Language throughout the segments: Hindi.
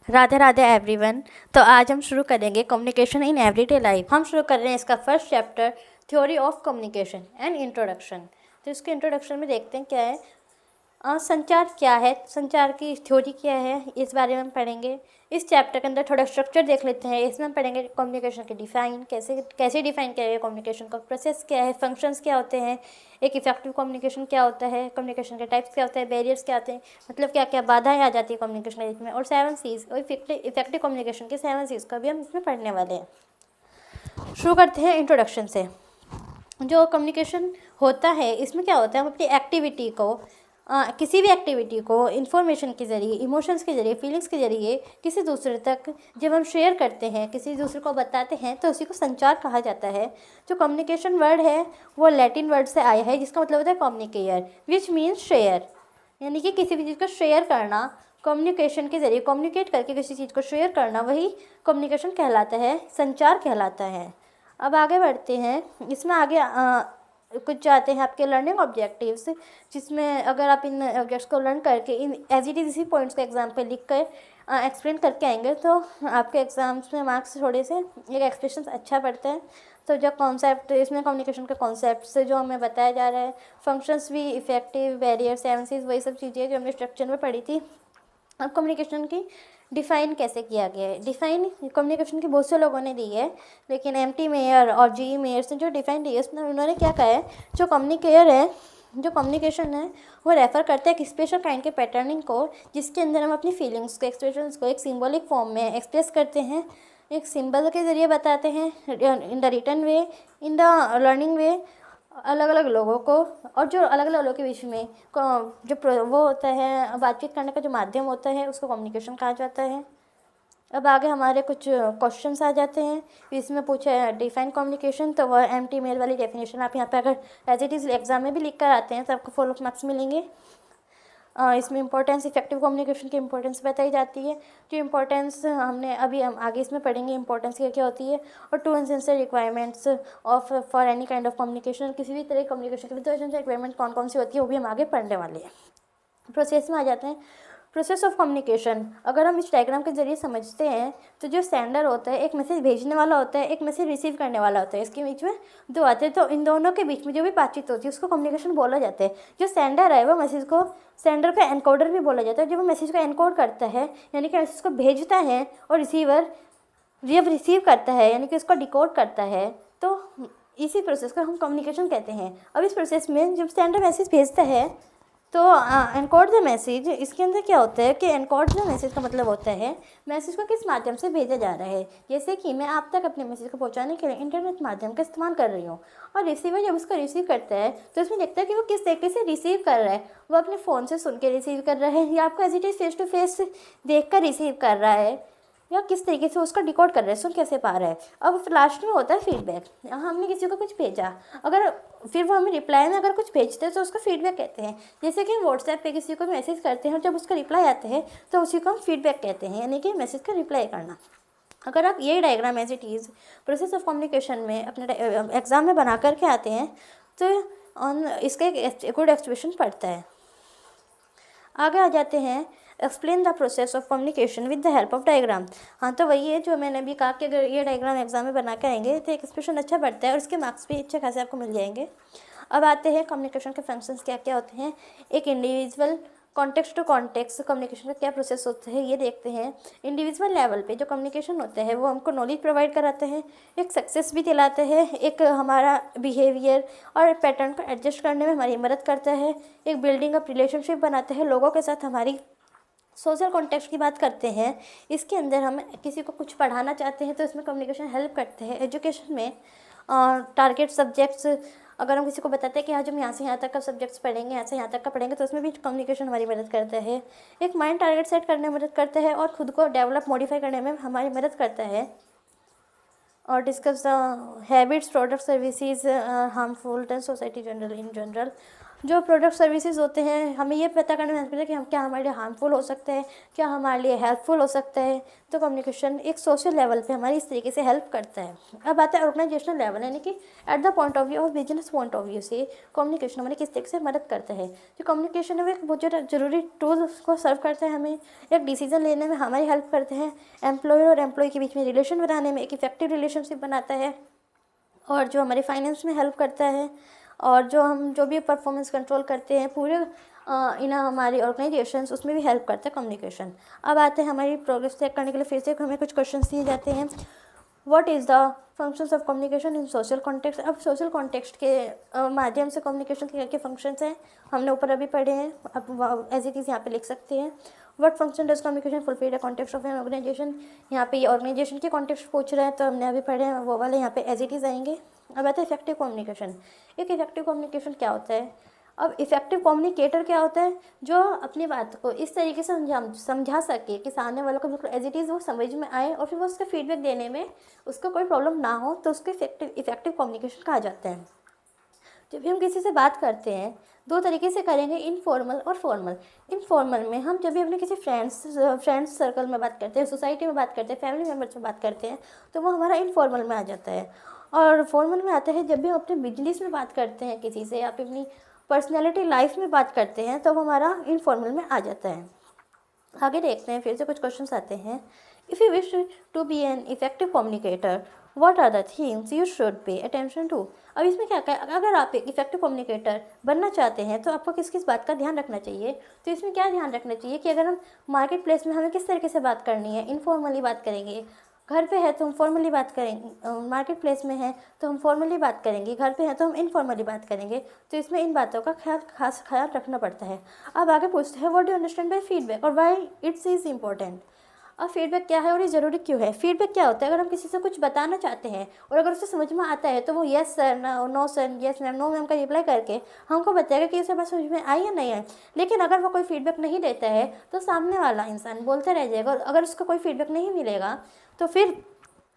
राधे राधे एवरीवन। तो आज हम शुरू करेंगे कम्युनिकेशन इन एवरीडे लाइफ। हम शुरू कर रहे हैं इसका first chapter theory of communication and introduction. तो इसके इंट्रोडक्शन में देखते हैं क्या है, संचार क्या है, संचार की थ्योरी क्या है, इस बारे में हम पढ़ेंगे। इस चैप्टर के अंदर थोड़ा स्ट्रक्चर देख लेते हैं। इसमें हम पढ़ेंगे कम्युनिकेशन के डिफाइन, कैसे डिफाइन किया गया कम्युनिकेशन का, प्रोसेस क्या है, फंक्शंस क्या होते हैं, एक इफेक्टिव कम्युनिकेशन क्या होता है, कम्युनिकेशन के टाइप्स क्या होते हैं, बैरियर्स क्या होते हैं, मतलब क्या क्या बाधाएं आ जाती है कम्युनिकेशन लाइफ में, और 7 C's और इफेक्टिव कम्युनिकेशन के 7 C's का भी हम इसमें पढ़ने वाले हैं। शुरू करते हैं इंट्रोडक्शन से। जो कम्युनिकेशन होता है इसमें क्या होता है, हम अपनी एक्टिविटी को किसी भी एक्टिविटी को इन्फॉर्मेशन के ज़रिए, इमोशंस के ज़रिए, फीलिंग्स के ज़रिए किसी दूसरे तक जब हम शेयर करते हैं, किसी दूसरे को बताते हैं, तो उसी को संचार कहा जाता है। जो कम्युनिकेशन वर्ड है वो लैटिन वर्ड से आया है, जिसका मतलब होता है कम्युनिकेयर, विच मीन्स शेयर, यानी कि किसी भी चीज़ को शेयर करना। कम्युनिकेशन के ज़रिए कम्युनिकेट करके किसी चीज़ को शेयर करना, वही कम्युनिकेशन कहलाता है, संचार कहलाता है। अब आगे बढ़ते हैं। इसमें आगे कुछ जाते हैं आपके लर्निंग ऑब्जेक्टिव्स, जिसमें अगर आप इन ऑब्जेक्ट्स को लर्न करके इन एज इट इज़ इसी पॉइंट्स को एग्जाम पे लिख कर एक्सप्लेन करके आएंगे, तो आपके एग्जाम्स में मार्क्स थोड़े से एक एक्सप्रेशन अच्छा पड़ता है। तो जो कॉन्सेप्ट इसमें कम्युनिकेशन के कॉन्सेप्ट से जो हमें बताया जा रहा है, फंक्शंस भी, इफेक्टिव, बैरियर, 7 C's, वही सब चीज़ें जो हमने स्ट्रक्चर में पढ़ी थी। अब कम्युनिकेशन की डिफ़ाइन कैसे किया गया है। डिफ़ाइन कम्युनिकेशन की बहुत से लोगों ने दी है, लेकिन एम.टी. मेयर और जी.ई. मेयर ने जो डिफ़ाइन दी है उसमें उन्होंने क्या कहा है, जो कम्युनिकेशन है वो रेफ़र करता है एक स्पेशल काइंड के पैटर्निंग को, जिसके अंदर हम अपनी फीलिंग्स को, एक्सप्रेशंस को एक सिंबॉलिक फॉर्म में एक्सप्रेस करते हैं, एक सिंबल के ज़रिए बताते हैं, in the written way, in the learning way, अलग अलग लोगों को, और जो अलग अलग लोगों के बीच में जो वो होता है, बातचीत करने का जो माध्यम होता है, उसको कम्युनिकेशन कहा जाता है। अब आगे हमारे कुछ क्वेश्चंस आ जाते हैं। इसमें पूछा है डिफाइन कम्युनिकेशन, तो वह एम.टी. मेयर वाली डेफिनेशन आप यहाँ पे अगर एज इट इज़ एग्जाम में भी लिख कर आते हैं तो आपको फुल मार्क्स मिलेंगे। इसमें इंपॉर्टेंस, इफेक्टिव कम्युनिकेशन की इंपॉर्टेंस बताई जाती है। जो इंपॉर्टेंस हमने अभी हम आगे इसमें पढ़ेंगे, इंपॉर्टेंस क्या क्या होती है, और 2 essential requirements of for any kind of communication, किसी भी तरह कम्युनिकेशन के लिए 2 एसेंशियल रिक्वायरमेंट कौन कौन सी होती है वो भी हम आगे पढ़ने वाले हैं। प्रोसेस में आ जाते हैं। प्रोसेस ऑफ कम्युनिकेशन अगर हम इस डायग्राम के जरिए समझते हैं, तो जो सेंडर होता है, एक मैसेज भेजने वाला होता है, एक मैसेज रिसीव करने वाला होता है, इसके बीच में 2 आते हैं। तो इन दोनों के बीच में जो भी बातचीत होती है उसको कम्युनिकेशन बोला जाता है। जो सेंडर है वो मैसेज को, सेंडर का एनकोडर भी बोला जाता है, जो वो मैसेज को एनकोड करता है, यानी कि मैसेज को भेजता है, और रिसीवर जब रिसीव करता है यानी कि उसको डिकोड करता है। तो इसी प्रोसेस को हम कम्युनिकेशन कहते हैं। अब इस प्रोसेस में जब सेंडर मैसेज भेजता है तो एनकोड द मैसेज, इसके अंदर क्या होता है कि एनकोड द मैसेज का मतलब होता है मैसेज को किस माध्यम से भेजा जा रहा है। जैसे कि मैं आप तक अपने मैसेज को पहुंचाने के लिए इंटरनेट माध्यम का इस्तेमाल कर रही हूँ, और रिसीवर जब उसको रिसीव करता है तो उसमें देखता है कि वो किस तरीके से रिसीव कर रहा है। वो अपने फ़ोन से सुन के रिसीव कर रहा है, या आपको as it is face to face देख कर रिसीव कर रहा है, या किस तरीके से उसका डिकोड कर रहा है, सुन कैसे पा रहा है। अब लास्ट में होता है फीडबैक। हमने किसी को कुछ भेजा, अगर फिर वो हमें रिप्लाई में अगर कुछ भेजते हैं तो उसको फीडबैक कहते हैं। जैसे कि हम व्हाट्सएप पे किसी को मैसेज करते हैं और जब उसका रिप्लाई आता है तो उसी को हम फीडबैक कहते हैं, यानी कि मैसेज का रिप्लाई करना। अगर आप ये diagram as it is process of communication में अपने एग्ज़ाम में बना करके आते हैं तो इसका एक गुड एक्सप्रेशन पड़ता है। आगे आ जाते हैं, explain the process of communication with the help of diagram. हाँ, तो वही है जो मैंने अभी कहा कि अगर ये डायग्राम एग्जाम में बना के आएंगे तो एक एक्सप्रेशन अच्छा बढ़ता है और उसके मार्क्स भी अच्छे खासे आपको मिल जाएंगे। अब आते हैं कम्युनिकेशन के फंक्शंस क्या क्या होते हैं। एक individual context to context communication का क्या प्रोसेस होता है ये देखते हैं। इंडिविजुअल लेवल पे जो कम्युनिकेशन होता है वो हमको नॉलेज प्रोवाइड कराता है, एक सक्सेस भी दिलाता है, एक हमारा बिहेवियर और पैटर्न को एडजस्ट करने में हमारी मदद करता है, एक बिल्डिंग अप रिलेशनशिप बनाता है लोगों के साथ। हमारी सोशल कॉन्टेक्स्ट की बात करते हैं, इसके अंदर हम किसी को कुछ पढ़ाना चाहते हैं तो इसमें कम्युनिकेशन हेल्प करते हैं। एजुकेशन में टारगेट सब्जेक्ट्स, अगर हम किसी को बताते हैं कि आज हम यहाँ से यहाँ तक का सब्जेक्ट्स पढ़ेंगे, यहाँ से यहाँ तक का पढ़ेंगे, तो उसमें भी कम्युनिकेशन हमारी मदद करता है। एक माइंड टारगेट सेट करने में मदद करता है और खुद को डेवलप मॉडिफाई करने में हमारी मदद करता है। और discuss the habits, product, services harmful to society general in general. जो प्रोडक्ट सर्विसेज होते हैं हमें ये पता करने में हेल्प करता है कि हम क्या हमारे लिए हार्मफुल हो सकते हैं, क्या हमारे लिए हेल्पफुल हो सकता है। तो कम्युनिकेशन एक सोशल लेवल पे हमारी इस तरीके से हेल्प करता है। अब आता है ऑर्गेनाइजेशनल लेवल, यानी कि at the point of view और बिजनेस पॉइंट ऑफ व्यू से कम्युनिकेशन हमारी किस तरीके से मदद करता है। जो कम्युनिकेशन है वो एक बहुत ज़रूरी टूल को सर्व करता है, हमें एक डिसीजन लेने में हमारी हेल्प करते हैं, एम्प्लॉयर और एम्प्लॉय के बीच में रिलेशन बनाने में एक इफेक्टिव रिलेशनशिप बनाता है, और जो हमारे फाइनेंस में हेल्प करता है, और जो भी परफॉर्मेंस कंट्रोल करते हैं पूरे इन हमारी ऑर्गेनाइजेशंस, उसमें भी हेल्प करता है कम्युनिकेशन। अब आते हैं हमारी प्रोग्रेस चेक करने के लिए फिर से हमें कुछ क्वेश्चंस दिए जाते हैं। What is the functions of communication in social context. अब सोशल कॉन्टेक्स्ट के माध्यम से कम्युनिकेशन के क्या फंक्शंस हैं हमने ऊपर अभी पढ़े हैं, अब एज इट इज़ यहाँ पे लिख सकते हैं। What function does communication fulfil the context of an organisation. यहाँ पे ये ऑर्गेनाइजेशन के कॉन्टेक्स्ट पूछ रहे हैं, तो हमने अभी पढ़े हैं वो वाले यहाँ पे एज इट इज़ आएंगे। अब आता है इफेक्टिव कम्युनिकेशन। एक इफेक्टिव कम्युनिकेशन क्या होता है। अब इफेक्टिव कम्युनिकेटर क्या होता है, जो अपनी बात को इस तरीके से समझा सके कि सामने वालों को बिल्कुल एज इट इज़ वो समझ में आए, और फिर वो उसका फीडबैक देने में उसको कोई प्रॉब्लम ना हो, तो उसको इफेक्टिव कम्युनिकेशन कहा जाता है। जब भी हम किसी से बात करते हैं दो तरीके से करेंगे, इनफॉर्मल और फॉर्मल। इनफॉर्मल में हम जब भी अपने किसी फ्रेंड्स सर्कल में बात करते हैं, सोसाइटी में बात करते हैं, फैमिली मेम्बर्स में बात करते हैं, तो वो हमारा इनफॉर्मल में आ जाता है। और फॉर्मल में आता है जब भी हम अपने बिजनेस में बात करते हैं किसी से, या फिर अपनी पर्सनैलिटी लाइफ में बात करते हैं, तो हमारा इनफॉर्मल में आ जाता है। आगे देखते हैं, फिर से कुछ क्वेश्चंस आते हैं। If you wish to be an effective communicator, what are the things you should pay attention to. अब इसमें क्या है, अगर आप एक इफेक्टिव कम्युनिकेटर बनना चाहते हैं तो आपको किस किस बात का ध्यान रखना चाहिए। तो इसमें क्या ध्यान रखना चाहिए कि अगर हम मार्केट प्लेस में हमें किस तरीके से बात करनी है, इनफॉर्मली बात करेंगे। घर पे है तो हम फॉर्मली बात करेंगे, मार्केट प्लेस में है तो हम फॉर्मली बात करेंगे, घर पे है तो हम इनफॉर्मली बात करेंगे। तो इसमें इन बातों का खास ख्याल रखना पड़ता है। अब आगे पूछते हैं, what do you understand by feedback और व्हाई इट्स इज़ इम्पोर्टेंट। अब फीडबैक क्या है और ये ज़रूरी क्यों है। फीडबैक क्या होता है, अगर हम किसी से कुछ बताना चाहते हैं और अगर उसे समझ में आता है तो वो yes sir, no sir, yes ma'am, no ma'am का रिप्लाई करके हमको बताएगा कि उसे बात समझ में आई या नहीं आई। लेकिन अगर वो कोई फीडबैक नहीं देता है तो सामने वाला इंसान बोलते रह जाएगा, और अगर उसको कोई फीडबैक नहीं मिलेगा तो फिर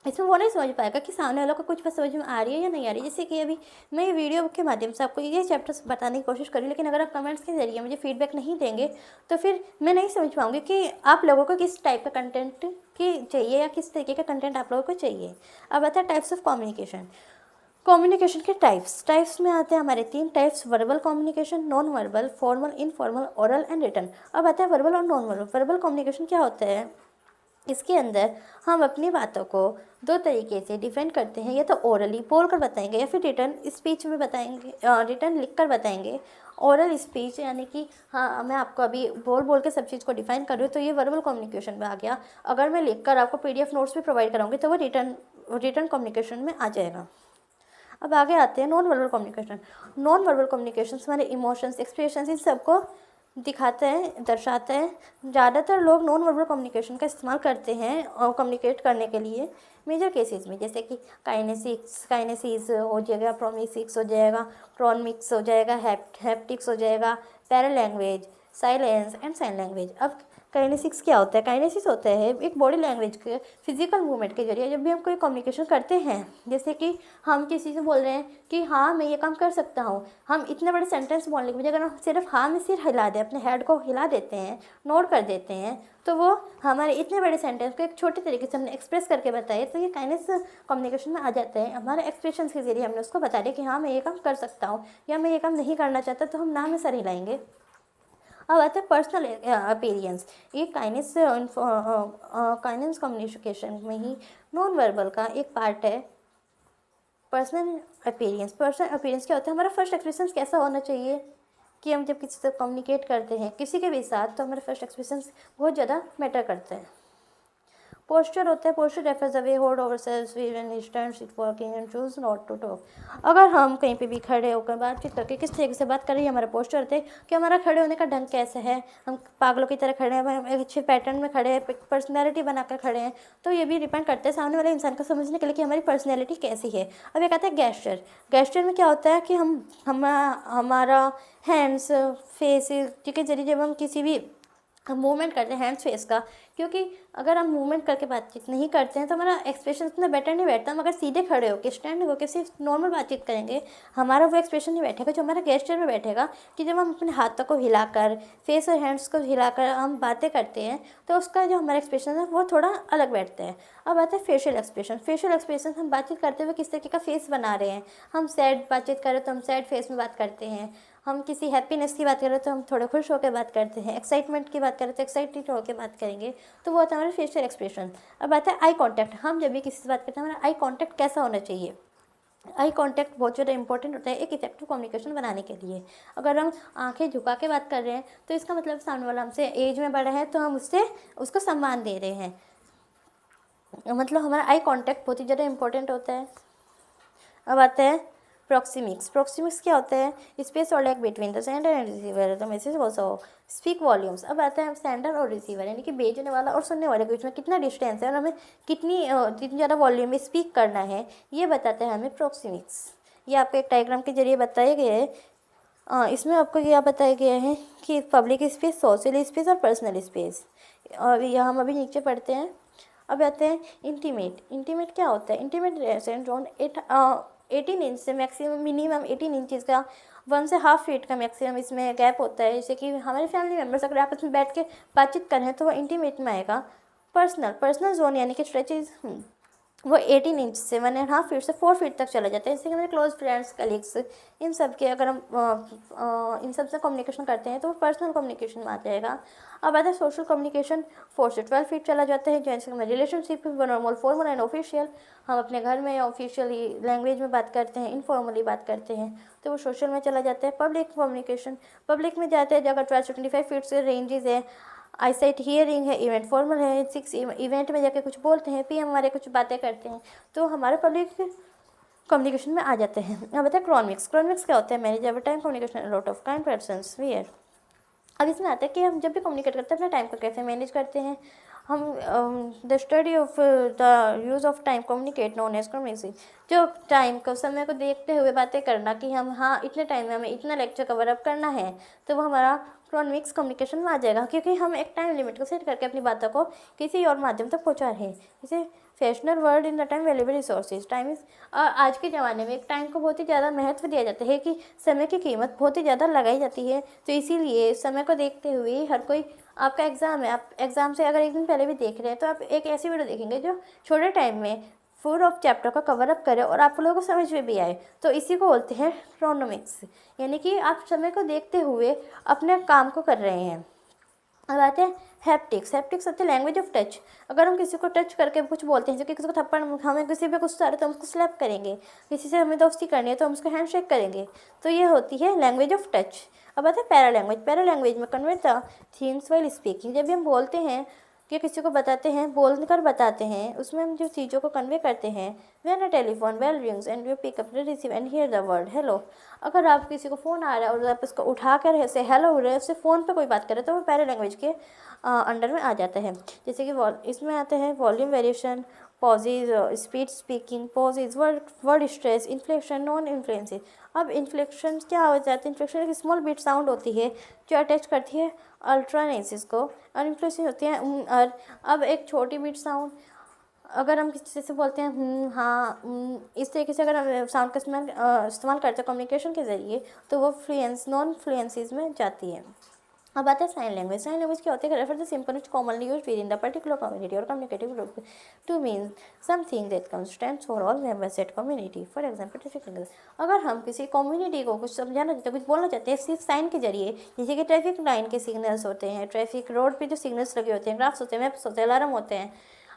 इसमें वो नहीं समझ पाएगा कि सामने वालों को कुछ बात समझ में आ रही है या नहीं आ रही। जैसे कि अभी मैं ये वीडियो के माध्यम से आपको ये चैप्टर्स बताने की कोशिश करी, लेकिन अगर आप कमेंट्स के जरिए मुझे फीडबैक नहीं देंगे तो फिर मैं नहीं समझ पाऊँगी कि आप लोगों को किस टाइप का कंटेंट की चाहिए या किस तरीके का कंटेंट आप लोगों को चाहिए। अब आता है टाइप्स ऑफ कम्युनिकेशन। कम्युनिकेशन के टाइप्स में आते हैं हमारे 3 types, verbal communication, non verbal, formal, informal, oral and written. अब आता है वर्बल और नॉन वर्बल। वर्बल कम्युनिकेशन क्या होता है, इसके अंदर हम अपनी बातों को 2 तरीके से डिफेंड करते हैं, या तो ओरली बोल कर बताएंगे या फिर रिटर्न स्पीच में बताएंगे, रिटर्न लिख कर बताएंगे। ओरल स्पीच यानी कि हाँ मैं आपको अभी बोल के सब चीज़ को डिफाइन कर रही हूँ, तो ये वर्बल कम्युनिकेशन में आ गया। अगर मैं लिख कर आपको PDF नोट्स भी प्रोवाइड कराऊंगी तो वो रिटर्न कम्युनिकेशन में आ जाएगा। अब आगे आते हैं non verbal communication. Non verbal communication हमारे इमोशंस, एक्सप्रेशंस, इन सबको दिखाते हैं, दर्शाते हैं। ज़्यादातर लोग नॉन वर्बल कम्युनिकेशन का इस्तेमाल करते हैं और कम्युनिकेट करने के लिए मेजर केसेस में, जैसे कि काइनेसिस हो जाएगा, प्रोमिसिक्स हो जाएगा, क्रॉनिक्स हो जाएगा, हैप्टिक्स हो जाएगा, पैरालैंग्वेज, साइलेंस एंड साइन लैंग्वेज। अब काइनेसिक्स क्या होता है। काइनेसिस होता है एक बॉडी लैंग्वेज के फिजिकल मूवमेंट के जरिए जब भी हम कोई कम्युनिकेशन करते हैं, जैसे कि हम किसी से बोल रहे हैं कि हाँ मैं ये काम कर सकता हूँ, हम इतने बड़े सेंटेंस बोलने के बजाय अगर हम सिर्फ हाँ में सिर हिला दें, अपने हेड को हिला देते हैं, नोट कर देते हैं, तो वो हमारे इतने बड़े सेंटेंस को एक छोटे तरीके से हमने एक्सप्रेस करके बताए, तो ये काइनेस कम्युनिकेशन में आ जाता है। हमारे एक्सप्रेशन के जरिए हमने उसको बता दिया कि हाँ मैं ये काम कर सकता हूँ या मैं ये काम नहीं करना चाहता, तो हम ना में सर हिलाएंगे। अब आता है पर्सनल अपीयरेंस। ये काइनेस कम्युनिकेशन में ही नॉन वर्बल का एक पार्ट है। पर्सनल अपीयरेंस क्या होता है, हमारा फर्स्ट एक्सप्रेशन कैसा होना चाहिए कि हम जब किसी से कम्युनिकेट करते हैं किसी के भी साथ, तो हमारा फर्स्ट एक्सप्रेशन बहुत ज़्यादा मैटर करता है। पोस्चर होता है, posture refers the way hold over self when stand sit walking and choose not to talk. अगर हम कहीं पे भी खड़े होकर बातचीत करके किस तरीके से बात कर रहे हैं, हमारा पोस्चर होता है कि हमारा खड़े होने का ढंग कैसा है, हम पागलों की तरह खड़े हैं, हम एक अच्छे पैटर्न में खड़े हैं, पर्सनैलिटी बनाकर खड़े हैं, तो ये भी डिपेंड करता है सामने वाले इंसान को समझने के लिए कि हमारी पर्सनैलिटी कैसी है। अब एक आता है गेस्चर। गेस्चर में क्या होता है कि हमारा हैंड्स, फेस के जरिए जब हम किसी भी हम मूवमेंट करते हैं हैंड्स फेस का, क्योंकि अगर हम मूवमेंट करके बातचीत नहीं करते हैं तो हमारा एक्सप्रेशन इतना बेटर नहीं बैठता। हम अगर सीधे खड़े होकर स्टैंड होकर सिर्फ नॉर्मल बातचीत करेंगे, हमारा वो एक्सप्रेशन नहीं बैठेगा जो हमारा गेस्चर में बैठेगा। कि जब हम अपने हाथों को हिलाकर, फेस और हैंड्स को हिलाकर हम बातें करते हैं तो उसका जो हमारा एक्सप्रेशन है वो थोड़ा अलग बैठता है। अब आता है फेशियल एक्सप्रेशन। फेशियल एक्सप्रेशन हम बातचीत करते हुए किस तरीके का फेस बना रहे हैं। हम सैड बातचीत करें तो हम सैड फेस में बात करते हैं, हम किसी हैप्पीनेस की बात करें तो हम थोड़े खुश होकर बात करते हैं, एक्साइटमेंट की बात करें तो एक्साइटेड होकर बात करेंगे। तो वो होता है हमारा फेशियल एक्सप्रेशन। अब आता है आई कांटेक्ट। हम जब भी किसी से बात करते हैं हमारा आई कांटेक्ट कैसा होना चाहिए। आई कांटेक्ट बहुत ज़्यादा इंपॉर्टेंट होता है एक इफेक्टिव कम्युनिकेशन बनाने के लिए। अगर हम आंखें झुका के बात कर रहे हैं तो इसका मतलब सामने वाला हमसे एज में बड़ा है तो हम उसको सम्मान दे रहे हैं। मतलब हमारा आई कांटेक्ट बहुत ही ज़्यादा इंपॉर्टेंट होता है। अब आता है प्रॉक्सिमिक्स। प्रॉक्सिमिक्स क्या होता है? स्पेस और lag between the sender and receiver the message also speak volumes. अब आता है सेंडर और रिसीवर यानी कि भेजने वाला और सुनने वाले के बीच में कितना डिस्टेंस है और हमें कितनी ज़्यादा वॉल्यूम में स्पीक करना है, ये बताता है हमें प्रॉक्सिमिक्स। ये आपको एक डायग्राम के जरिए बताया गया है। इसमें आपको यह बताया गया है कि पब्लिक स्पेस, सोशल स्पेस और पर्सनल स्पेस। और यह हम अभी नीचे पढ़ते हैं। अब आते हैं इंटीमेट। इंटीमेट क्या होता है? इंटीमेट रिलेशन जोन 18 इंच से मैक्सिमम मिनिमम 18 इंचज़ का 1 से हाफ फीट का मैक्सिमम इसमें गैप होता है। जैसे कि हमारे फैमिली मेम्बर्स अगर आपस में बैठ के बातचीत कर रहे हैं तो वो इंटीमेट में आएगा। पर्सनल जोन यानी कि स्ट्रेचेज वो 18 इंच से 1.5 फीट से 4 फीट तक चला जाता है। जैसे कि हमारे क्लोज फ्रेंड्स, कलीग्स, इन सब के अगर हम इन सब से कम्युनिकेशन करते हैं तो वो पर्सनल कम्युनिकेशन में आ जाएगा। अब आता है सोशल कम्युनिकेशन। 4 से 12 फीट चला जाता है। जैसे हमारे relationship normal, formal and official. हम अपने घर में ऑफिशियली लैंग्वेज में बात करते हैं, इनफॉर्मली बात करते हैं तो वो सोशल में चला जाता है। पब्लिक कम्युनिकेशन पब्लिक में जाता है जो अगर 12 से 25 फीट से रेंजेस है। आईसाइट हियरिंग है, इवेंट फॉर्मल है। 6 इवेंट में जाके कुछ बोलते हैं, पीएम हमारे कुछ बातें करते हैं तो हमारे पब्लिक कम्युनिकेशन में आ जाते हैं। अब बताए क्रॉनिक्स। क्रॉनिक्स क्या होता है? Manage ever time communication lot of kind persons where. अब इसमें आता है कि हम जब भी कम्युनिकेट करते हैं अपने टाइम को कैसे मैनेज करते हैं। हम the study of the use of time communicate known as communication. जो टाइम को, समय को देखते हुए बातें करना कि हम हाँ इतने टाइम में हमें इतना लेक्चर कवर अप करना है तो वो हमारा क्रॉनिक्स कम्युनिकेशन में आ जाएगा। क्योंकि हम एक टाइम लिमिट को सेट करके अपनी बातों को किसी और माध्यम तक पहुँचा रहे हैं। जैसे फैशनर world in the time valuable resources. Time is आज के ज़माने में एक टाइम को बहुत ही ज़्यादा महत्व दिया जाता है कि समय की कीमत बहुत ही ज़्यादा लगाई जाती है। तो इसीलिए समय को देखते हुए हर कोई, आपका एग्ज़ाम है, आप एग्ज़ाम से अगर एक दिन पहले भी देख रहे हैं तो आप एक ऐसी वीडियो देखेंगे जो छोटे टाइम में फुल ऑफ चैप्टर का कवर अप करे और आप लोगों को समझ में भी आए। तो इसी को बोलते हैं क्रोनोमिक्स, यानी कि आप समय को देखते हुए अपने काम को कर रहे हैं। अब आते हैं हैप्टिक्स। हैप्टिक्स होते हैं लैंग्वेज ऑफ टच। अगर हम किसी को टच करके कुछ बोलते हैं, जैसे किसी को थप्पड़, हमें किसी पे गुस्सा आ रहा है तो हम उसको स्लैप करेंगे, किसी से हमें दोस्ती करनी है तो हम उसको हैंडशेक करेंगे। तो ये होती है लैंग्वेज ऑफ टच। अब आता है पैरा लैंग्वेज। पैरा लैंग्वेज में convert the themes while speaking. जब भी हम बोलते हैं कि किसी को बताते हैं, बोल कर बताते हैं, उसमें हम जो चीज़ों को कन्वे करते हैं। When a telephone bell rings and you pick up the receive and hear the word hello. अगर आप किसी को फ़ोन आ रहा है और आप उसको उठा कर ऐसे हेलो हो रहे हैं, उससे फ़ोन पे कोई बात करे तो वो पैरा लैंग्वेज के अंडर में आ जाता है। जैसे कि इसमें आते हैं volume variation, pauses, speed speaking, pauses, word stress, inflection, non influencing. अब इन्फ्लेक्शन क्या हो जाता है? इन्फ्लेक्शन एक स्मॉल बीट साउंड होती है जो अटैच करती है अल्ट्रानेसिस को, और इन्फ्लेक्शन होती है और अब एक छोटी बीट साउंड अगर हम किसी से बोलते हैं हाँ, इस तरीके से अगर हम साउंड का इस्तेमाल करते हैं कम्युनिकेशन के ज़रिए तो वो नॉन फ्लुएंसीज में जाती है। अब आता है साइन लैंग्वेज। साइन लैंग्वेज क्या होती है? Refer the simple commonly use with in the particular community और communicative group to mean something that stands for all members at community. For example traffic language. अगर हम किसी कम्युनिटी को कुछ समझाना चाहते हैं, कुछ बोलना चाहते हैं सिर्फ साइन के जरिए, जैसे कि ट्रैफिक लाइन के सिग्नल्स होते हैं, ट्रैफिक रोड पे जो सिग्नल्स लगे होते हैं, ग्राफ्स होते हैं, मैप्स होते हैं, अलार्म होते हैं।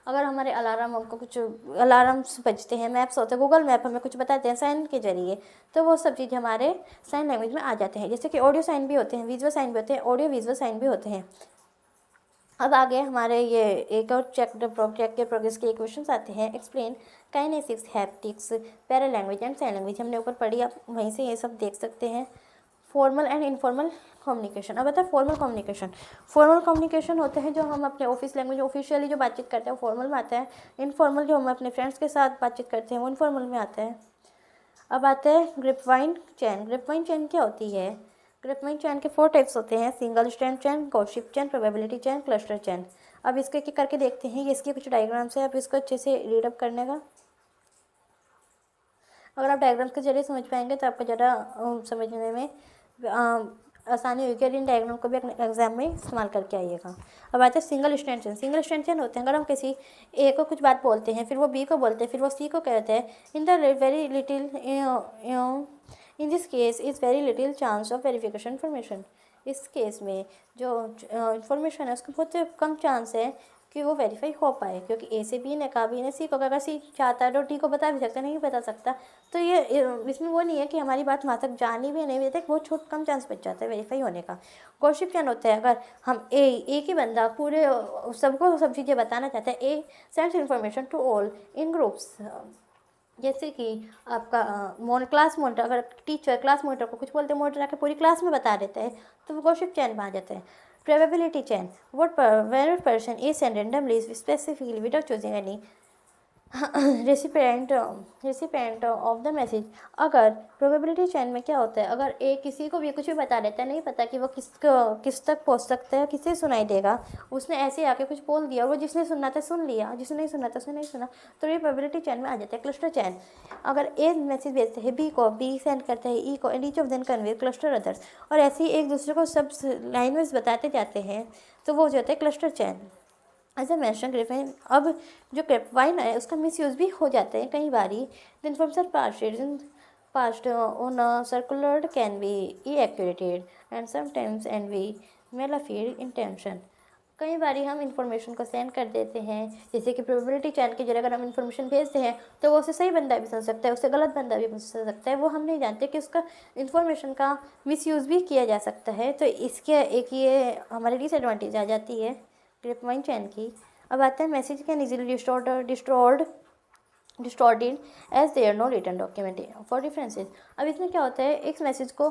अगर हमारे अलार्म, हमको कुछ अलार्म्स बजते हैं, मैप्स होते हैं, गूगल मैप हमें कुछ बताते हैं साइन के जरिए, तो वो सब चीज़ हमारे साइन लैंग्वेज में आ जाते हैं। जैसे कि ऑडियो साइन भी होते हैं, विजुअल साइन भी होते हैं, ऑडियो विजुअल साइन भी होते हैं। अब आगे हमारे ये एक और चेक के प्रोग्रेस के क्वेश्चन आते हैं। Explain kinesics, haptics, para language and sign language. हमने ऊपर पढ़ी, आप वहीं से ये सब देख सकते हैं। Formal and informal communication. अब आता है फॉर्मल कम्युनिकेशन। फॉर्मल कम्युनिकेशन होते हैं जो हम अपने ऑफिस लैंग्वेज ऑफिशियली जो बातचीत करते हैं वो फॉर्मल में आता है। इनफॉर्मल जो हम अपने फ्रेंड्स के साथ बातचीत करते हैं वो इनफॉर्मल में आता है। अब आता है ग्रिपवाइन चैन। ग्रिपवाइन चैन क्या होती है? ग्राफेमाइन चैन के 4 टाइप्स होते हैं, सिंगल स्ट्रैंड चैन, गॉसिप चैन, प्रोबेबिलिटी चैन, क्लस्टर चैन। अब इसको एक एक करके देखते हैं। ये इसके कुछ डायग्राम्स है, आप इसको अच्छे से रीडअप करने का। अगर आप डायग्राम्स के जरिए समझ पाएंगे तो आपको ज़्यादा समझने में आसानी होगी और इन डायग्राम को भी अपने एग्जाम में इस्तेमाल करके आइएगा। अब आते हैं single strand chain. Single strand chain होते हैं अगर हम किसी ए को कुछ बात बोलते हैं, फिर वो बी को बोलते हैं, फिर वो सी को कहते हैं, in the very little in this case is very little chance of verification information. इस केस में जो इन्फॉर्मेशन है उसका बहुत कम चांस है कि वो वेरीफाई हो पाए, क्योंकि ए से बी ने कहा, बी ने सी को कहा, अगर सी चाहता है तो डी को बता भी सकता, नहीं बता सकता। तो ये इसमें वो नहीं है कि हमारी बात वहाँ तक जानी भी नहीं देते, बहुत छोट कम चांस बच जाता है वेरीफाई होने का। गॉसिप क्या होता है, अगर हम एक ही बंदा पूरे सबको सब चीज़ें बताना चाहते हैं, A sends information to all in groups. जैसे कि आपका क्लास मॉनिटर, अगर टीचर क्लास मॉनिटर को कुछ बोलते हैं, मॉनिटर आके पूरी क्लास में बता देते हैं, तो वो गॉसिप चैन में आ जाते हैं। Probability chain, when a person is sent randomly specifically without choosing any recipient of the message. अगर प्रोबेबिलिटी चैन में क्या होता है, अगर एक किसी को भी कुछ भी बता देता है, नहीं पता कि वो किस तक पहुंच सकता है, किसे सुनाई देगा, उसने ऐसे आके कुछ बोल दिया और वो जिसने सुनना था सुन लिया, जिसने नहीं सुनना था उसने नहीं सुना, तो ये प्रोबेबिलिटी चैन में आ जाता है। क्लस्टर चैन, अगर ए मैसेज भेजते हैं बी को, बी सेंड करता है ई को, and each of them convey cluster others, और ऐसे ही एक दूसरे को सब लाइन वाइज बताते जाते हैं, तो वो हो जाता है cluster chain. As a mention grapevine, अब जो ग्रेपवाइन है उसका मिसयूज़ भी हो जाता है कई बारी। The information passed on a circular can be inaccurate and sometimes and we malafide intention। कई बारी हम इंफॉर्मेशन को सेंड कर देते हैं, जैसे कि प्रोबेबिलिटी चैन के जरिए अगर हम इंफॉर्मेशन भेजते हैं तो वो उससे सही बंदा भी सुन सकता है, उससे गलत बंदा भी सुन सकता है, वो हम नहीं जानते कि उसका इंफॉर्मेशन का मिसयूज़ भी किया जा सकता है। तो इसके एक ये हमारी डिसएडवांटेज आ जाती है ग्रेपवाइन चैन की। अब आता है message can easily distorted as there no return document for differences. अब इसमें क्या होता है, एक मैसेज को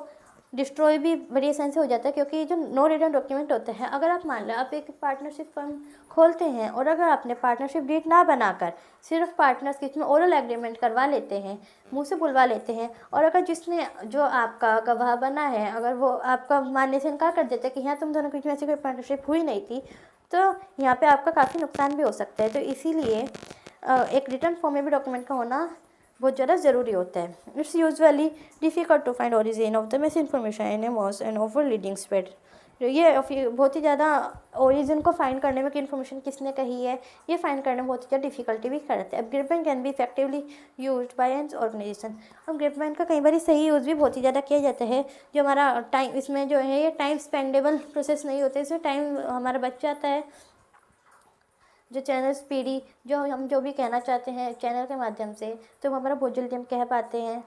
डिस्ट्रॉय भी बड़ी आसानी से हो जाता है, क्योंकि जो नो रिटर्न डॉक्यूमेंट होते हैं, अगर आप मान लो आप एक पार्टनरशिप फर्म खोलते हैं और अगर आपने पार्टनरशिप डीड ना बनाकर सिर्फ पार्टनर्स के बीच में ओरल एग्रीमेंट करवा लेते हैं, मुंह से बुलवा लेते हैं, और अगर जिसने जो आपका गवाह बना है अगर वो आपका मानने से इनकार कर देता है कि हाँ तुम दोनों के बीच में ऐसी कोई पार्टनरशिप हुई नहीं थी, तो यहाँ पे आपका काफ़ी नुकसान भी हो सकता है। तो इसीलिए एक रिटर्न फॉर्म में भी डॉक्यूमेंट का होना बहुत ज़्यादा ज़रूरी होता है। It's usually difficult to find origin of the miss information in a mass and over leading spread. ये बहुत ही ज़्यादा ओरिजिन को फाइंड करने में कि इन्फॉर्मेशन किसने कही है, ये फाइंड करने में बहुत ही ज़्यादा डिफिकल्टी भी करते हैं। अब grapevine can be effectively used by an organisation. अब ग्रेपवाइन का कई बार सही यूज़ भी बहुत ही ज़्यादा किया जाता है। जो हमारा टाइम इसमें जो है ये टाइम स्पेंडेबल प्रोसेस नहीं होते, इसमें टाइम हमारा बच जाता है। जो चैनल स्पीडी, जो हम जो भी कहना चाहते हैं चैनल के माध्यम से, तो हमारा बहुत जल्दी हम कह पाते हैं।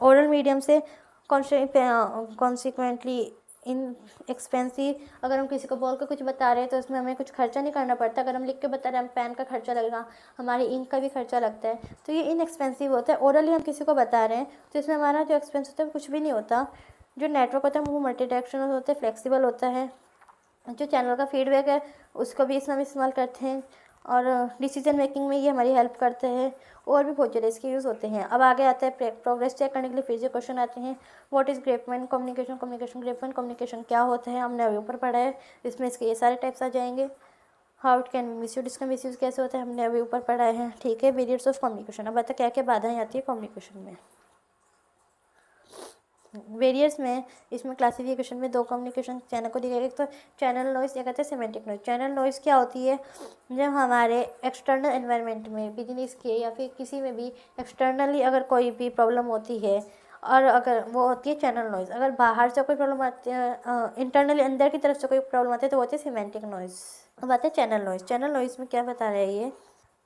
ओरल मीडियम से कॉन्सिक्वेंटली इन एक्सपेंसिव, अगर हम किसी को बोल के कुछ बता रहे हैं तो उसमें हमें कुछ खर्चा नहीं करना पड़ता। अगर हम लिख के बता रहे हैं, हम पेन का खर्चा लगेगा, हमारी इंक का भी खर्चा लगता है, तो ये इनएक्सपेंसिव होता है। ओरली हम किसी को बता रहे हैं तो इसमें हमारा जो एक्सपेंस होता है वो कुछ भी नहीं होता। जो नेटवर्क होता है वो मल्टी डायरेक्शनल होता है, फ्लेक्सिबल होता है। जो चैनल का फीडबैक है उसको भी इसमें हम इस्तेमाल करते हैं, और डिसीजन मेकिंग में ये हमारी हेल्प करते हैं। और भी बहुत ज़्यादा इसके यूज़ होते हैं। अब आगे आता है प्रोग्रेस चेक करने के लिए फिर से क्वेश्चन आते हैं। What is grapevine communication, grapevine communication क्या होता है, हमने अभी ऊपर पढ़ा है, इसमें इसके ये सारे टाइप्स आ जाएंगे। How it can be misuse, इसका मिसयूज़ कैसे होता है, हमने अभी ऊपर पढ़ा है। ठीक है, बैरियर्स ऑफ कम्युनिकेशन। अब आता क्या क्या बाधाएं आती है कम्युनिकेशन में। वेरियर्स में इसमें क्लासिफिकेशन में 2 कम्युनिकेशन चैनल को दिखाया। एक तो चैनल नॉइज़, या कहते हैं सिमेंटिक नॉइज़। चैनल नॉइज़ क्या होती है, जब हमारे एक्सटर्नल एनवायरनमेंट में बिजनेस के या फिर किसी में भी एक्सटर्नली अगर कोई भी प्रॉब्लम होती है, और अगर वो होती है चैनल नॉइज़। अगर बाहर से कोई प्रॉब्लम आती है, इंटरनली अंदर की तरफ से कोई प्रॉब्लम आती है, तो वो होती है सिमेंटिक नॉइज़। अब आते हैं चैनल नॉइज़। चैनल नॉइज़ में क्या बता रहा है ये,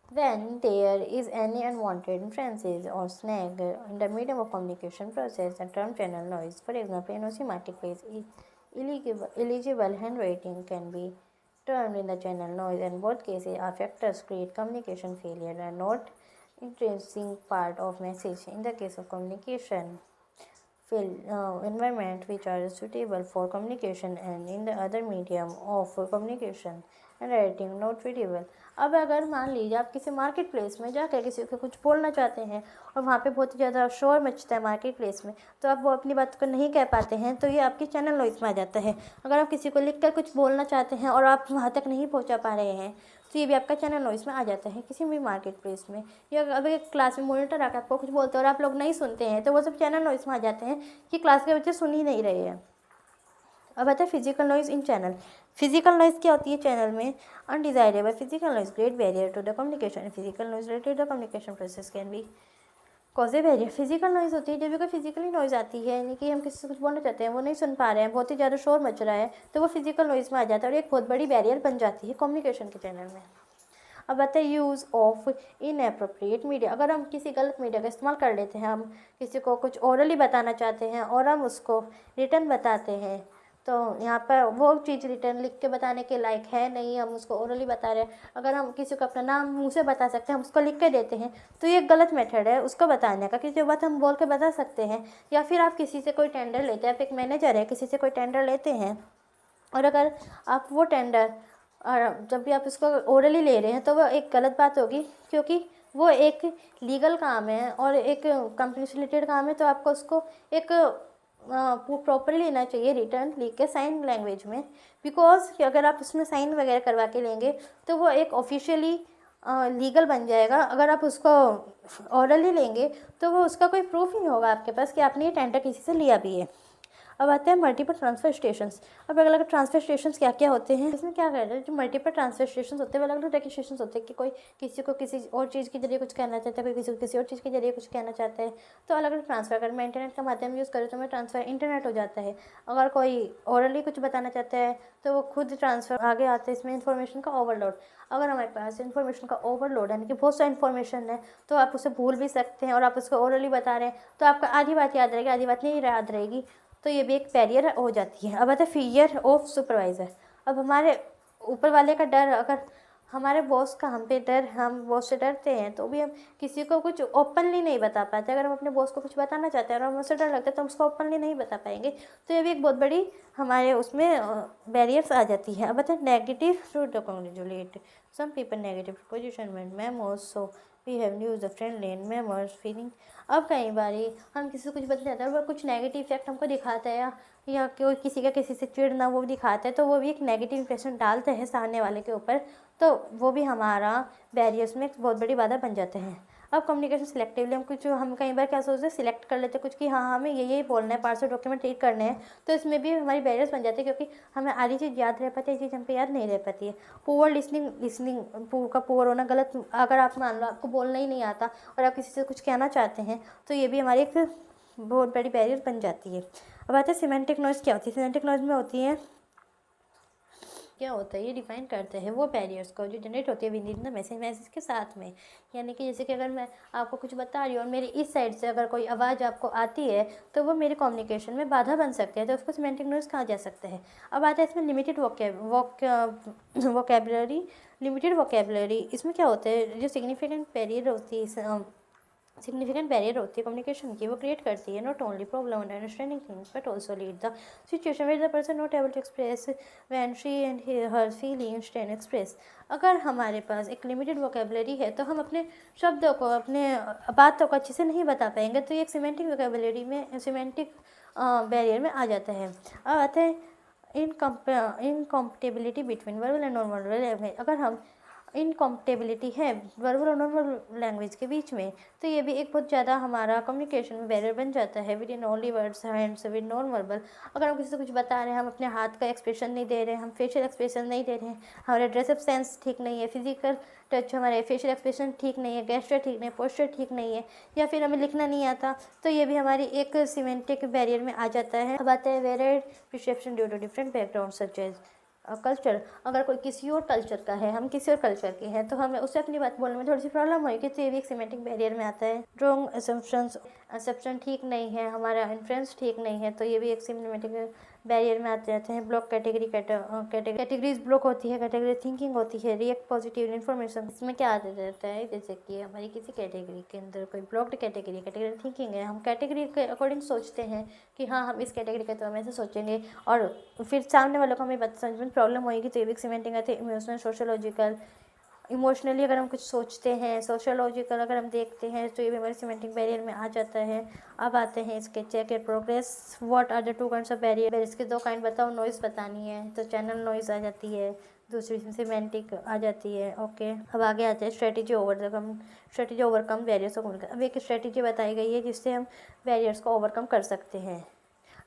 when there is any unwanted inferences or snag in the medium of communication process, the term channel noise, for example, anosematic phase, illegible handwriting can be termed in the channel noise, and both cases are factors create communication failure and not intrinsic part of message. In the case of communication environment which are suitable for communication, and in the other medium of communication, and editing not readable. अब अगर मान लीजिए आप किसी मार्केट प्लेस में जाकर किसी को कुछ बोलना चाहते हैं और वहाँ पे बहुत ही ज़्यादा शोर मचता है मार्केट प्लेस में, तो आप वो अपनी बात को नहीं कह पाते हैं, तो ये आपकी चैनल नॉइज़ में आ जाता है। अगर आप किसी को लिख कर कुछ बोलना चाहते हैं और आप वहाँ तक नहीं पहुँचा पा रहे हैं, तो ये भी आपका चैनल नॉइज़ में आ जाता है किसी भी मार्केट प्लेस में। या अगर एक क्लास में मॉनिटर आकर आपको कुछ बोलते हैं और आप लोग नहीं सुनते हैं, तो वो सब चैनल नॉइज़ में आ जाते हैं कि क्लास के बच्चे सुन ही नहीं रहे हैं। अब आता है physical noise in channel. Physical noise क्या होती है चैनल में? Undesirable physical noise great barrier to the communication. Physical noise related the communication process can be cause a barrier. Physical noise होती है जब भी कोई फिजिकली नॉइज़ आती है, यानी कि हम किसी से कुछ बोलना चाहते हैं, वो नहीं सुन पा रहे हैं, बहुत ही ज़्यादा शोर मच रहा है, तो वो फिजिकल नॉइज़ में आ जाता है और एक बहुत बड़ी बैरियर बन जाती है कम्युनिकेशन के चैनल में। अब आता है यूज़ ऑफ इनएप्रोप्रिएट मीडिया। अगर हम किसी गलत मीडिया का इस्तेमाल कर लेते हैं, हम किसी को कुछ ओरली बताना चाहते हैं और हम उसको रिटर्न बताते हैं, तो यहाँ पर वो चीज़ रिटर्न लिख के बताने के लायक है नहीं, हम उसको ओरली बता रहे हैं। अगर हम किसी को अपना नाम मुँह से बता सकते हैं, हम उसको लिख के देते हैं, तो ये गलत मेथड है उसको बताने का, क्योंकि जो बात हम बोल के बता सकते हैं। या फिर आप किसी से कोई टेंडर लेते हैं, आप एक मैनेजर है, किसी से कोई टेंडर लेते हैं और अगर आप वो टेंडर और जब भी आप इसको ओरली ले रहे हैं, तो वो एक गलत बात होगी, क्योंकि वो एक लीगल काम है और एक कंपनी से रिलेटेड काम है, तो आपको उसको एक प्रॉपरली लेना चाहिए, रिटर्न लिख के साइन लैंग्वेज में। बिकॉज कि अगर आप उसमें साइन वगैरह करवा के लेंगे, तो वो एक ऑफिशियली लीगल बन जाएगा। अगर आप उसको ओरली लेंगे, तो वो उसका कोई प्रूफ नहीं होगा आपके पास कि आपने ये टेंडर किसी से लिया भी है। अब आते हैं मल्टीपल ट्रांसफर स्टेशंस। अब अलग अलग ट्रांसफर स्टेशंस क्या क्या होते हैं, इसमें क्या कर रहे हैं, जो मल्टीपल ट्रांसफर स्टेशंस होते हैं वो अलग अलग टाइप के स्टेशंस होते हैं कि कोई किसी को किसी और चीज़ के जरिए कुछ कहना चाहता है, कोई किसी को किसी और चीज़ के जरिए कुछ कहना चाहता है, तो अलग अलग ट्रांसफर। अगर मैं इंटरनेट का माध्यम यूज़ करूँ तो मैं ट्रांसफ़र इंटरनेट हो जाता है। अगर कोई ओरली कुछ बताना चाहता है तो वो खुद ट्रांसफ़र आगे आते हैं। इसमें इन्फॉर्मेशन का ओवरलोड। अगर हमारे पास इन्फॉर्मेशन का ओवरलोड यानी कि बहुत सा इन्फॉर्मेशन है, तो आप उसे भूल भी सकते हैं, और आप उसको ओरली बता रहे हैं तो आपको आधी बात याद रहेगी, आधी बात नहीं याद रहेगी, तो ये भी एक बैरियर हो जाती है। अब आता है फियर ऑफ सुपरवाइज़र। अब हमारे ऊपर वाले का डर, अगर हमारे बॉस का हम पे डर, हम बॉस से डरते हैं, तो भी हम किसी को कुछ ओपनली नहीं बता पाते। अगर हम अपने बॉस को कुछ बताना चाहते हैं और हमें उससे डर लगता है, तो हम उसको ओपनली नहीं बता पाएंगे, तो ये भी एक बहुत बड़ी हमारे उसमें बैरियर्स आ जाती है। अब आता है negative to the congratulate some people negative position में memos, so we have news the friendly and memos feeling. अब कई बार हम किसी को कुछ बता जाते हैं और वो कुछ नेगेटिव इफेक्ट हमको दिखाता है, या कोई किसी का किसी से चिढ़ना वो दिखाता है, तो वो भी एक नेगेटिव इंप्रेशन डालते हैं सामने वाले के ऊपर, तो वो भी हमारा बैरियर्स में एक बहुत बड़ी बाधा बन जाते हैं। अब कम्युनिकेशन सिलेक्टिवली, हम कई बार क्या सोचते हैं, सिलेक्ट कर लेते हैं कुछ कि हाँ हमें यही बोलना है, पार्सल डॉक्यूमेंट रीड करने हैं, तो इसमें भी हमारी बैरियर्स बन जाते हैं, क्योंकि हमें आधी चीज़ याद रह पाती है, ये चीज़ हम पे याद नहीं रह पाती है। पुअर लिसनिंग का पुअर होना गलत। अगर आप मान लो आपको बोलना ही नहीं आता और आप किसी से कुछ कहना चाहते हैं, तो ये भी हमारी एक बहुत बड़ी बैरियर बन जाती है। अब आते हैं सिमेंटिक नॉइज़ क्या होती है। सिमेंटिक नॉइज़ में होती है, क्या होता है, ये डिफाइन करते हैं वो बैरियर्स को जो जनरेट होती है विद इन द मैसेज के साथ में। यानी कि जैसे कि अगर मैं आपको कुछ बता रही हूँ और मेरी इस साइड से अगर कोई आवाज़ आपको आती है, तो वो मेरे कम्युनिकेशन में बाधा बन सकती है, तो उसको सिमेंटिक नॉइज़ कहा जा सकता है। अब आता है इसमें लिमिटेड वोकेबलरी। लिमिटेड वोकेबलरी इसमें क्या होता है, जो सिग्निफिकेंट बैरियर होती है कम्युनिकेशन की, वो क्रिएट करती है not only problem in understanding things but also lead the situation where the person not able to express when she and her feelings can express. अगर हमारे पास एक लिमिटेड वोकेबलरी है, तो हम अपने शब्दों को, अपने बातों को अच्छे से नहीं बता पाएंगे, तो ये एक सिमेंटिक वोकेबलरी में, सिमेंटिक बैरियर में आ जाता है। अब आते हैं incompatibility between verbal and non verbal language. अगर हम इनकम्पेटिबिलिटी है वर्बल और नॉन वर्बल लैंग्वेज के बीच में, तो ये भी एक बहुत ज़्यादा हमारा कम्युनिकेशन में बैरियर बन जाता है। With in only words hands with non verbal. अगर हम किसी से कुछ बता रहे हैं, हम अपने हाथ का एक्सप्रेशन नहीं दे रहे हैं, हम फेशियल एक्सप्रेशन नहीं दे रहे हैं, हमारे ड्रेसअप सेंस ठीक नहीं है, फिजिकल टच, हमारे फेशियल एक्सप्रेशन ठीक नहीं है, गेस्चर ठीक नहीं है, पोस्चर ठीक नहीं है, या फिर हमें लिखना नहीं आता, तो ये भी हमारी एक सिमेंटिक बैरियर में आ जाता है। अब आता है varied perception due to different background such as culture. अगर कोई किसी और कल्चर का है, हम किसी और कल्चर के हैं, तो हमें उससे अपनी बात बोलने में थोड़ी सी प्रॉब्लम होगी, तो ये भी एक सिमेंटिक बैरियर में आता है। रॉन्ग असम्पशन ठीक नहीं है, हमारा इन्फ्रेंस ठीक नहीं है, तो ये भी एक सिमेंटिक बैरियर में आते रहते हैं। ब्लॉक कैटेगरीज ब्लॉक होती है, कैटेगरी थिंकिंग होती है, रिएक्ट पॉजिटिव इन्फॉर्मेशन। इसमें क्या आता रहता है, जैसे कि हमारी किसी कैटेगरी के अंदर कोई ब्लॉक्ड कैटेगरी थिंकिंग है, हम कैटेगरी के अकॉर्डिंग सोचते हैं कि हाँ हम इस कैटेगरी के तो हम ऐसे सोचेंगे, और फिर सामने वालों को हमें बात समझ में प्रॉब्लम होगी। तो एविक सीमेंटिंग आते हैं इमोशनल, सोशोलॉजिकल। इमोशनली अगर हम कुछ सोचते हैं, सोशोलॉजिकल अगर हम देखते हैं, तो ये भी हमारे सीमेंटिंग बैरियर में आ जाता है। अब आते हैं इसके check and progress. What are the two kinds of barrier, इसके दो काइंड बताओ। नॉइज़ बतानी है तो चैनल नॉइज़ आ जाती है, दूसरी सीमेंटिक आ जाती है। ओके, अब आगे आते हैं स्ट्रेटेजी ओवरकम बैरियर्स को। अब एक स्ट्रेटेजी बताई गई है जिससे हम बैरियर्स को ओवरकम कर सकते हैं।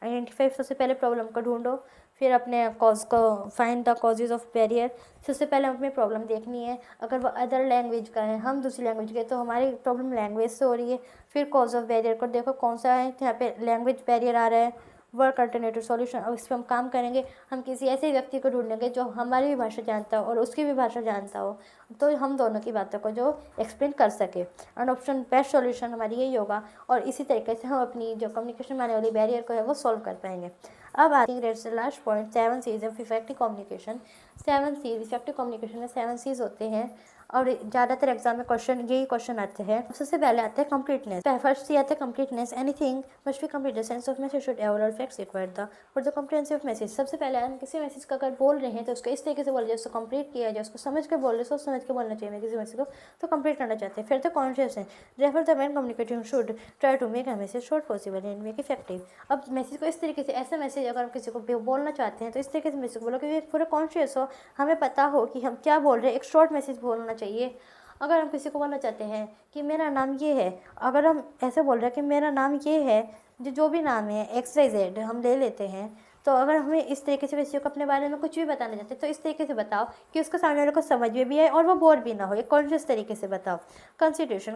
आइडेंटिफाई, सबसे पहले प्रॉब्लम को ढूंढो, फिर अपने कॉज को find the causes of barrier. सबसे पहले हमें प्रॉब्लम देखनी है, अगर वो अदर लैंग्वेज का है, हम दूसरी लैंग्वेज के, तो हमारी प्रॉब्लम लैंग्वेज से हो रही है। फिर कॉज ऑफ बैरियर को देखो कौन सा है, यहाँ पे लैंग्वेज बैरियर आ रहा है। वर्क अल्टरनेटिव सॉल्यूशन, अब इस पर हम काम करेंगे। हम किसी ऐसे व्यक्ति को ढूंढेंगे जो हमारी भी भाषा जानता हो और उसकी भी भाषा जानता हो, तो हम दोनों की बातों को जो एक्सप्लेन कर सके। एंड ऑप्शन बेस्ट सॉल्यूशन हमारी यही होगा, और इसी तरीके से हम अपनी जो कम्युनिकेशन में आने वाली बैरियर को है वो सॉल्व कर पाएंगे। अब I think that's the last point, 7 C's of effective communication. 7 C's effective communication में 7 C's होते हैं, और ज़्यादातर एग्जाम में यही क्वेश्चन आते हैं। सबसे पहले आता है कंप्लीटनेस। फर्स्ट सी आता है completeness. Anything must be complete, the sense of message should have all facts required the for the comprehensive message. सबसे पहले हम किसी मैसेज का अगर बोल रहे हैं तो उसको इस तरीके से बोल रहे हैं उसको कंप्लीट किया जाए, उसको समझ के बोल रहे, सोच समझ के बोलना चाहिए। मैं किसी मैसेज को तो कंप्लीट करना चाहते हैं। फिर तो कॉन्शियस है, refer the man communicating should try to make a message short possible and make effective. अब मैसेज को इस तरीके से, ऐसा मैसेज अगर हम किसी को बोलना चाहते हैं तो इस तरीके से मैसेज बोलो कि पूरा कॉन्शियस हो, हमें पता हो कि हम क्या बोल रहे हैं। एक शॉर्ट मैसेज बोलना चाहिए। अगर हम किसी को बोलना चाहते हैं कि मेरा नाम ये है, अगर हम ऐसे बोल रहे हैं कि मेरा नाम ये है, जो भी नाम है XYZ हम ले लेते हैं, तो अगर हमें इस तरीके से किसी को अपने बारे में कुछ भी बताना चाहते हैं तो इस तरीके से बताओ कि उसको सामने वाले को समझ में भी आए और वो बोर भी ना हो। एक कॉन्शियस तरीके से बताओ। Consideration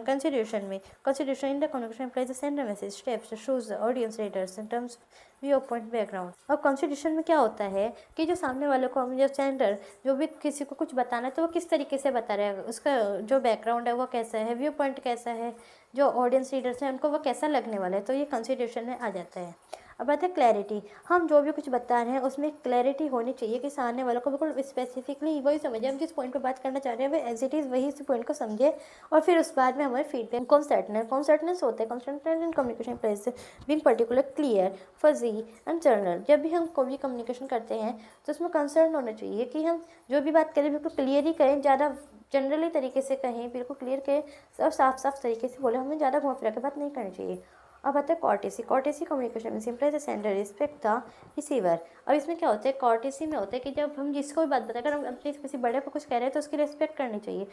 in the communication implies the sender message steps to choose the audience readers in terms view point background. और कॉन्स्टिट्यूशन में क्या होता है कि जो सामने वाले को, जो सेंडर जो भी किसी को कुछ बताना है तो वो किस तरीके से बता रहा है, उसका जो बैकग्राउंड है वो कैसा है, व्यू पॉइंट कैसा है, जो ऑडियंस रीडर्स हैं उनको वो कैसा लगने वाला है, तो ये कॉन्स्टिट्यूशन में आ जाता है। अब बात है क्लैरिटी। हम जो भी कुछ बता रहे हैं उसमें क्लैरिटी होनी चाहिए कि सामने वालों को बिल्कुल स्पेसिफिकली वही समझे। हम जिस पॉइंट पे बात करना चाह रहे हैं वो एज इट इज़ वही उस पॉइंट को समझे, और फिर उस बाद में हमारे फीडबैक। कॉन्सर्टनेस होता है, concreteness in communication place being particular clear fuzzy and journal. जब भी हम कोई भी कम्युनिकेशन करते हैं तो उसमें कंसर्न होना चाहिए कि हम जो भी बात करें बिल्कुल क्लियर ही करें, ज़्यादा जनरली तरीके से कहें, बिल्कुल क्लियर करें और साफ तरीके से बोले। हमें ज़्यादा घुमा फिरा के बात नहीं करनी चाहिए। अब आता है कॉर्टेसी कम्युनिकेशन में simple as sender respect the receiver. अब इसमें क्या होता है, कॉर्टेसी में होता है कि जब हम जिसको भी बात बताएं, अगर हम अपने किसी बड़े को कुछ कह रहे हैं तो उसकी रिस्पेक्ट करनी चाहिए।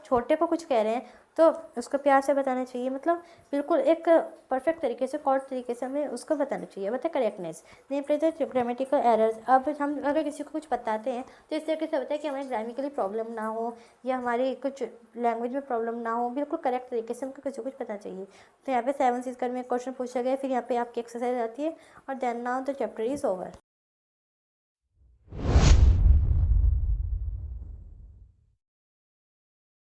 छोटे को कुछ कह रहे हैं तो उसको प्यार से बताना चाहिए, मतलब बिल्कुल एक परफेक्ट तरीके से, कॉर्ड तरीके से हमें उसको बताना चाहिए। बताए करेक्टनेस नहीं प्रेजेंट ग्रामेटिकल एरर्स। अब हम अगर किसी को कुछ बताते हैं तो इस तरीके से बताए कि हमें ग्रामेटिकली प्रॉब्लम ना हो या हमारी कुछ लैंग्वेज में प्रॉब्लम ना हो, बिल्कुल करेक्ट तरीके से हमको किसी को कुछ पता चाहिए। तो यहाँ पे 7 C's में क्वेश्चन पूछा गया, फिर यहाँ पे आपकी एक्सरसाइज आती है, और then now the chapter is over.